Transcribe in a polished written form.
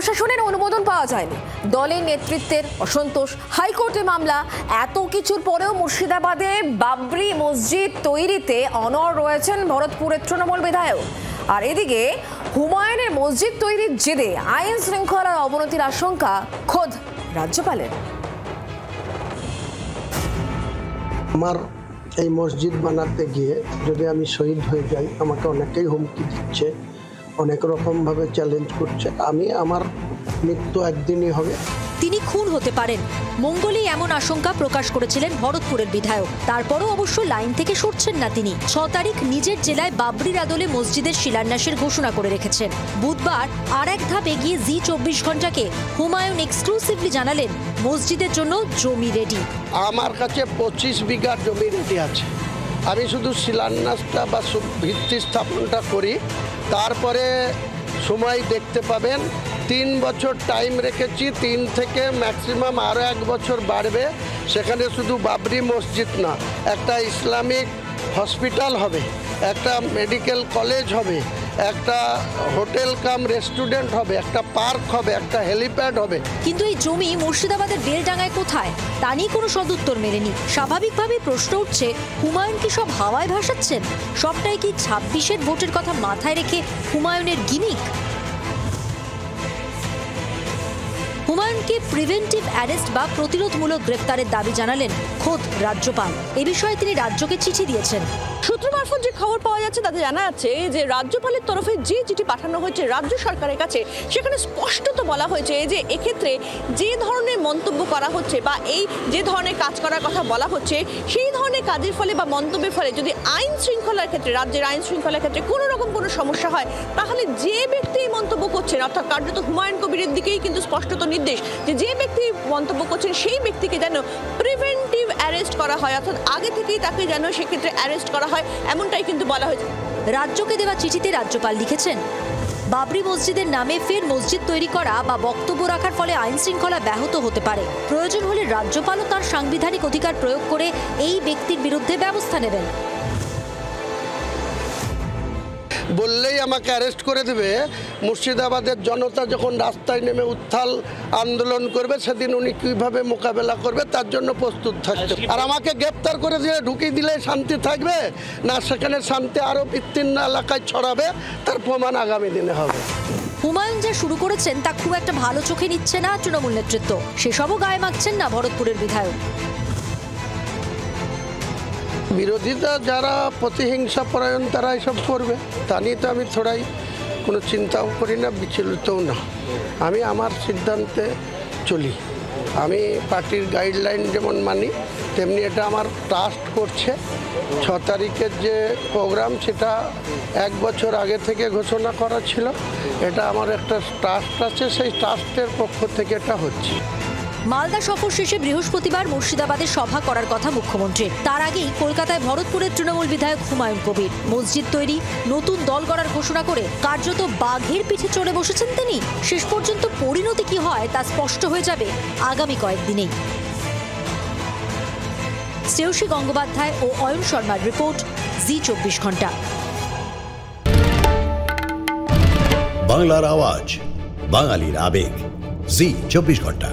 প্রশাসনের অনুমোদন পাওয়া যায়নি, দলের নেতৃত্বের অসন্তোষ, হাইকোর্টে মামলা, এত কিছুর পরেও মুর্শিদাবাদে বাবরি মসজিদ তৈরিতে অনড় রয়েছেন ভরতপুরের তৃণমূল বিধায়ক। আর এদিকে হুমায়ুনের মসজিদ তৈরির জেরে আইন শৃঙ্খলার অবনতির আশঙ্কা খোদ রাজ্যপালের। আমার এই মসজিদ বানাতে গিয়ে যদি আমি শহীদ হয়ে যাই, আমাকে অনেকেই হুমকি দিচ্ছে, অনেক রকমভাবে চ্যালেঞ্জ করছে। আমার মৃত্যু একদিনই হবে। তিনি খুন হতে পারেন, মঙ্গলেই এমন আশঙ্কা প্রকাশ করেছিলেন ভরতপুরের বিধায়ক। তারপরও অবশ্য লাইন থেকে সরছেন না তিনি। 6 তারিখ নিজের জেলায় বাবরির আদলে মসজিদের শিলান্যাসের ঘোষণা করে রেখেছেন। বুধবার আর এক ধাপ এগিয়ে জি 24 ঘন্টাকে হুমায়ুন এক্সক্লুসিভলি জানালেন মসজিদের জন্য জমি রেডি। আমার কাছে 25 বিঘা জমি রেডি আছে। আমি শুধু শিলান্যাসটা বা ভিত্তি স্থাপনটা করি, তারপরে সময় দেখতে পাবেন। 3 বছর টাইম রেখেছি, 3 থেকে ম্যাক্সিমাম আরও 1 বছর বাড়বে। সেখানে শুধু বাবরি মসজিদ না, একটা ইসলামিক হসপিটাল হবে, একটা মেডিকেল কলেজ হবে, একটা হোটেল কাম রেস্টুরেন্ট হবে, একটা পার্ক হবে, একটা হেলিপ্যাড হবে। কিন্তু এই জমি মুর্শিদাবাদের বেলডাঙ্গায় কোথায়, তা নিয়ে কোনো সদুত্তর মেলেনি। স্বাভাবিকভাবেই প্রশ্ন উঠছে, হুমায়ুন কি সব হাওয়ায় ভাসাচ্ছেন? সবটাই কি 26-এর ভোটের কথা মাথায় রেখে হুমায়ুনের গিমিক? হুমায়ুনকে প্রিভেন্টিভ অ্যারেস্ট বা প্রতিরোধমূলক গ্রেফতারের দাবি জানালেন খোদ রাজ্যপাল। এ বিষয়ে তিনি রাজ্যকে চিঠি দিয়েছেন। সূত্র মারফত যে খবর পাওয়া যাচ্ছে তাতে জানা যাচ্ছে যে রাজ্যপালের তরফে যে চিঠি পাঠানো হয়েছে রাজ্য সরকারের কাছে, সেখানে স্পষ্টত বলা হয়েছে যে এক্ষেত্রে যে ধরনের মন্তব্য করা হচ্ছে বা এই যে ধরনের কাজ করার কথা বলা হচ্ছে, সেই ধরনের কাজের ফলে বা মন্তব্যের ফলে যদি আইন শৃঙ্খলার ক্ষেত্রে, রাজ্যের আইন শৃঙ্খলার ক্ষেত্রে কোনো রকম কোনো সমস্যা হয়, তাহলে যে ব্যক্তি এই মন্তব্য করছেন, অর্থাৎ কার্যত হুমায়ুন কবিরের দিকেই কিন্তু স্পষ্টত নির্দেশ যে ব্যক্তি মন্তব্য করছেন সেই ব্যক্তিকে যেন প্রিভেন্টিভ অ্যারেস্ট করা হয়, অর্থাৎ আগে থেকেই তাকে যেন সেক্ষেত্রে অ্যারেস্ট করা হয়, এমনটাই কিন্তু বলা হয়েছে। রাজ্যকে দেওয়া চিঠিতে রাজ্যপাল লিখেছেন, বাবরি মসজিদের নামে ফের মসজিদ তৈরি করা বা বক্তব্য রাখার ফলে আইন শৃঙ্খলা ব্যাহত হতে পারে। প্রয়োজন হলে রাজ্যপালও তার সাংবিধানিক অধিকার প্রয়োগ করে এই ব্যক্তির বিরুদ্ধে ব্যবস্থা নেবেন। বললেই আমাকে অ্যারেস্ট করে দেবে। মুর্শিদাবাদের জনতা যখন রাস্তায় নেমে উত্থাল আন্দোলন করবে, সেদিন উনি কীভাবে মোকাবেলা করবে তার জন্য প্রস্তুত থাকতে। আর আমাকে গ্রেপ্তার করে দিয়ে ঢুকিয়ে দিলে শান্তি থাকবে না, সেখানে শান্তি আরও বিস্তীর্ণ এলাকায় ছড়াবে, তার প্রমাণ আগামী দিনে হবে। হুমায়ুন যা শুরু করেছেন তা খুব একটা ভালো চোখে নিচ্ছে না তৃণমূল নেতৃত্ব, সেসবও গায়ে মাখছেন না ভরতপুরের বিধায়ক। বিরোধীরা যারা প্রতিহিংসা পরায়ণ, তারা এসব করবে, তা নিয়ে তো আমি থোড়াই কোনো চিন্তাও করি না, বিচলিতও না। আমি আমার সিদ্ধান্তে চলি। আমি পার্টির গাইডলাইন যেমন মানি, তেমনি এটা আমার ট্রাস্ট করছে। 6 তারিখের যে প্রোগ্রাম, সেটা 1 বছর আগে থেকে ঘোষণা করা ছিল। এটা আমার একটা ট্রাস্ট আছে, সেই ট্রাস্টের পক্ষ থেকে এটা হচ্ছে। মালদা সফর শেষে বৃহস্পতিবার মুর্শিদাবাদে সভা করার কথা মুখ্যমন্ত্রীর। তার আগেই কলকাতায় ভরতপুরের তৃণমূল বিধায়ক হুমায়ুন কবির মসজিদ তৈরি, নতুন দল গড়ার ঘোষণা করে কার্যত বাঘের পিঠে চড়ে বসেছেন তিনি। শেষ পর্যন্ত পরিণতি কি হয় তা স্পষ্ট হয়ে যাবে আগামী কয়েকদিনেই। শ্রেয়সী গঙ্গোপাধ্যায় ও অয়ন শর্মার রিপোর্ট, জি 24 ঘন্টা। বাংলার আওয়াজ, বাঙালির আবেগ, জি 24 ঘন্টা।